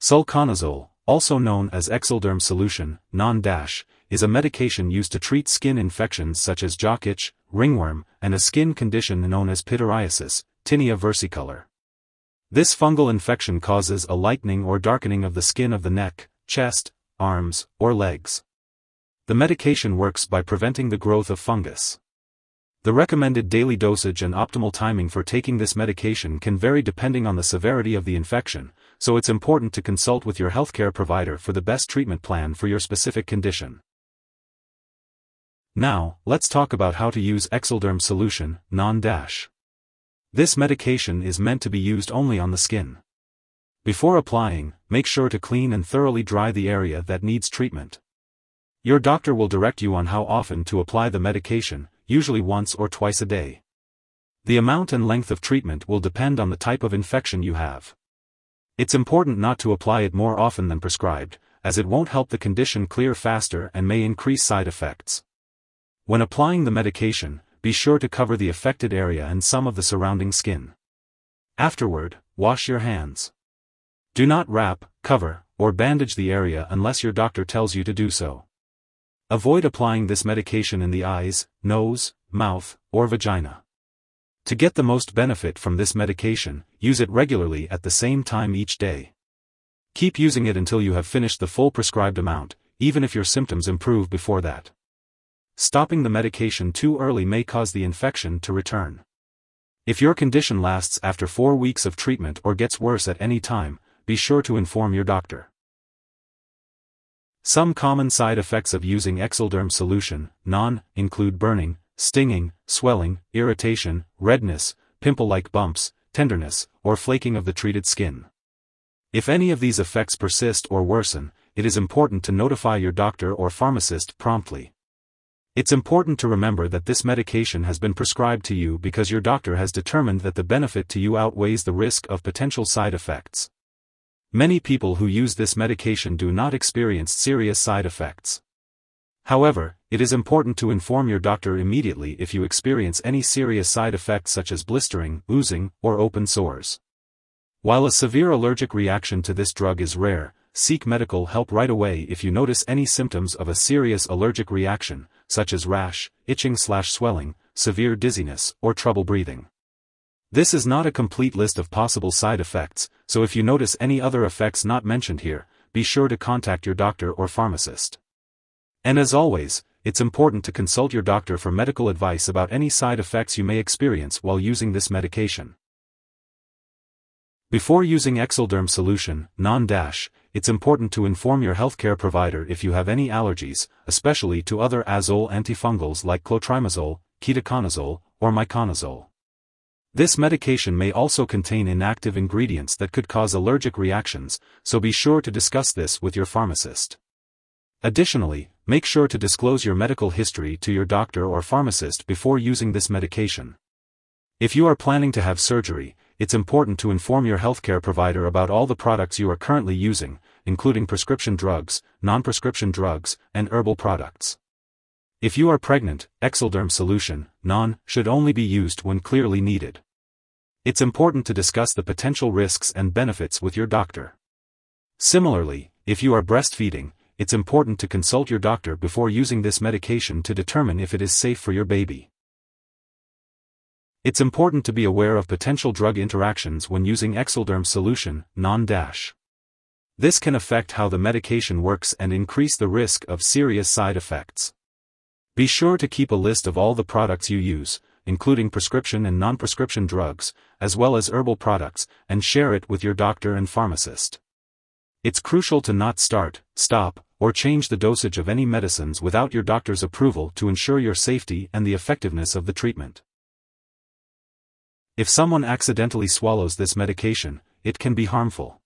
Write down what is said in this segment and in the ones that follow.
Sulconazole, also known as Exelderm Solution, is a medication used to treat skin infections such as jock itch, ringworm, and a skin condition known as pityriasis, tinea versicolor. This fungal infection causes a lightening or darkening of the skin of the neck, chest, arms, or legs. The medication works by preventing the growth of fungus. The recommended daily dosage and optimal timing for taking this medication can vary depending on the severity of the infection, so it's important to consult with your healthcare provider for the best treatment plan for your specific condition. Now, let's talk about how to use Exelderm Solution, This medication is meant to be used only on the skin. Before applying, make sure to clean and thoroughly dry the area that needs treatment. Your doctor will direct you on how often to apply the medication, usually once or twice a day. The amount and length of treatment will depend on the type of infection you have. It's important not to apply it more often than prescribed, as it won't help the condition clear faster and may increase side effects. When applying the medication, be sure to cover the affected area and some of the surrounding skin. Afterward, wash your hands. Do not wrap, cover, or bandage the area unless your doctor tells you to do so. Avoid applying this medication in the eyes, nose, mouth, or vagina. To get the most benefit from this medication, use it regularly at the same time each day. Keep using it until you have finished the full prescribed amount, even if your symptoms improve before that. Stopping the medication too early may cause the infection to return. If your condition lasts after 4 weeks of treatment or gets worse at any time, be sure to inform your doctor. Some common side effects of using Exelderm Solution, include burning, stinging, swelling, irritation, redness, pimple-like bumps, tenderness, or flaking of the treated skin. If any of these effects persist or worsen, it is important to notify your doctor or pharmacist promptly. It's important to remember that this medication has been prescribed to you because your doctor has determined that the benefit to you outweighs the risk of potential side effects. Many people who use this medication do not experience serious side effects. However, it is important to inform your doctor immediately if you experience any serious side effects such as blistering, oozing, or open sores. While a severe allergic reaction to this drug is rare, seek medical help right away if you notice any symptoms of a serious allergic reaction, such as rash, itching/swelling, severe dizziness, or trouble breathing. This is not a complete list of possible side effects, so if you notice any other effects not mentioned here, be sure to contact your doctor or pharmacist. And as always, it's important to consult your doctor for medical advice about any side effects you may experience while using this medication. Before using Exelderm Solution, it's important to inform your healthcare provider if you have any allergies, especially to other azole antifungals like clotrimazole, ketoconazole, or miconazole. This medication may also contain inactive ingredients that could cause allergic reactions, so be sure to discuss this with your pharmacist. Additionally, make sure to disclose your medical history to your doctor or pharmacist before using this medication. If you are planning to have surgery, it's important to inform your healthcare provider about all the products you are currently using, including prescription drugs, non-prescription drugs, and herbal products. If you are pregnant, Exelderm Solution, should only be used when clearly needed. It's important to discuss the potential risks and benefits with your doctor. Similarly, if you are breastfeeding, it's important to consult your doctor before using this medication to determine if it is safe for your baby. It's important to be aware of potential drug interactions when using Exelderm Solution, This can affect how the medication works and increase the risk of serious side effects. Be sure to keep a list of all the products you use, including prescription and non-prescription drugs, as well as herbal products, and share it with your doctor and pharmacist. It's crucial to not start, stop, or change the dosage of any medicines without your doctor's approval to ensure your safety and the effectiveness of the treatment. If someone accidentally swallows this medication, it can be harmful.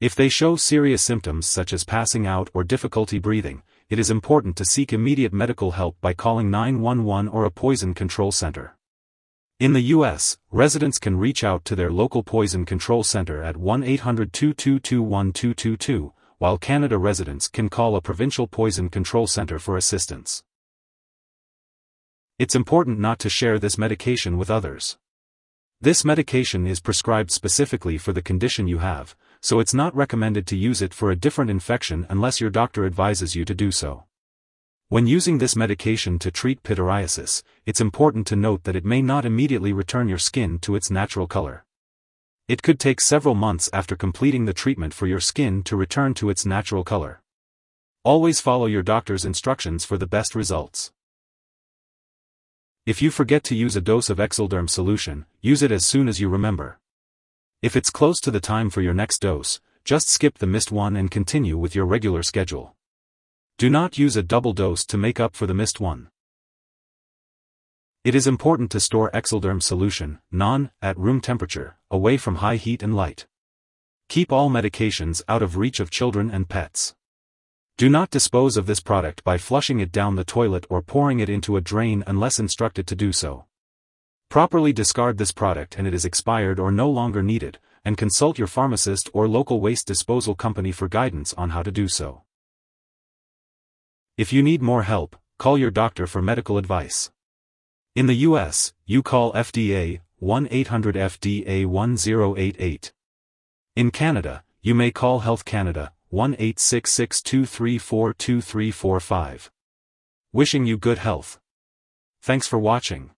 If they show serious symptoms such as passing out or difficulty breathing, it is important to seek immediate medical help by calling 911 or a poison control center. In the U.S., residents can reach out to their local poison control center at 1-800-222-1222, while Canada residents can call a provincial poison control center for assistance. It's important not to share this medication with others. This medication is prescribed specifically for the condition you have, so it's not recommended to use it for a different infection unless your doctor advises you to do so. When using this medication to treat pityriasis, it's important to note that it may not immediately return your skin to its natural color. It could take several months after completing the treatment for your skin to return to its natural color. Always follow your doctor's instructions for the best results. If you forget to use a dose of Exelderm solution, use it as soon as you remember. If it's close to the time for your next dose, just skip the missed one and continue with your regular schedule. Do not use a double dose to make up for the missed one. It is important to store Exelderm solution, at room temperature, away from high heat and light. Keep all medications out of reach of children and pets. Do not dispose of this product by flushing it down the toilet or pouring it into a drain unless instructed to do so. Properly discard this product and it is expired or no longer needed, and consult your pharmacist or local waste disposal company for guidance on how to do so. If you need more help, call your doctor for medical advice. In the US, you call FDA, 1-800-FDA-1088. In Canada, you may call Health Canada, 1-866-234-2345. Wishing you good health. Thanks for watching.